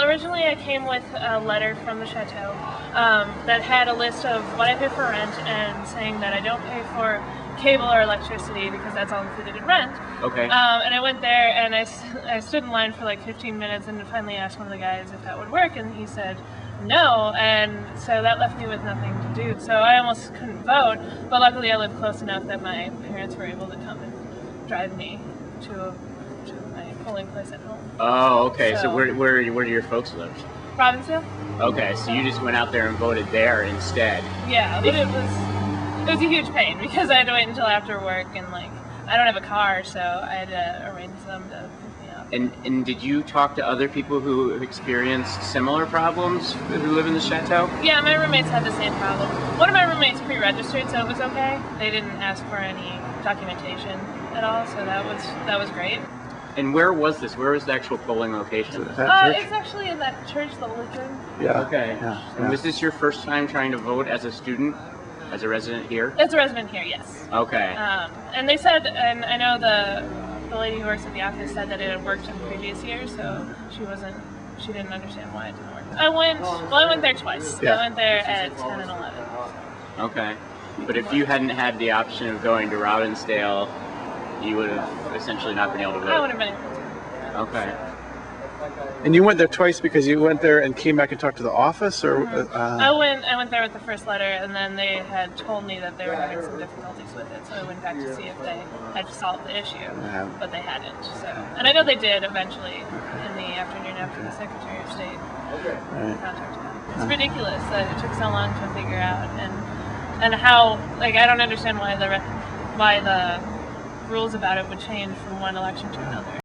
originally I came with a letter from the Chateau that had a list of what I pay for rent and saying that I don't pay for cable or electricity because that's all included in rent. Okay. And I went there and I stood in line for like 15 minutes and finally asked one of the guys if that would work, and he said no, and so that left me with nothing to do. So I almost couldn't vote, but luckily I lived close enough that my parents were able to come and drive me to my polling place at home. Oh, okay. So where do your folks live? Provinceville? Okay, so you just went out there and voted there instead. Yeah, but it was a huge pain because I had to wait until after work, and like I don't have a car, so I had to arrange them to pick me up. And did you talk to other people who have experienced similar problems who live in the Chateau? Yeah, my roommates had the same problem. One of my roommates pre-registered, so it was okay. They didn't ask for any documentation at all, so that was great. And where was this? Where was the actual polling location? It's actually in that church, the Lutheran. Yeah. Okay. Yeah. And was this your first time trying to vote as a student, as a resident here? It's a resident here, yes. Okay. And they said, and I know the lady who works at the office said that it had worked in previous years, so she didn't understand why it didn't work. I went there twice. Yeah. I went there at 10 and 11. Okay. But if you hadn't had the option of going to Robbinsdale, you would have essentially not been able to vote. I would have been able to. Okay. And you went there twice because you went there and came back and talked to the office, or? I went there with the first letter, and then they had told me that they were having some difficulties with it, so I went back to see if they had solved the issue, but they hadn't. So, and I know they did eventually in the afternoon after the Secretary of State contacted them. It's ridiculous that it took so long to figure out, and how I don't understand why the rules about it would change from one election to another.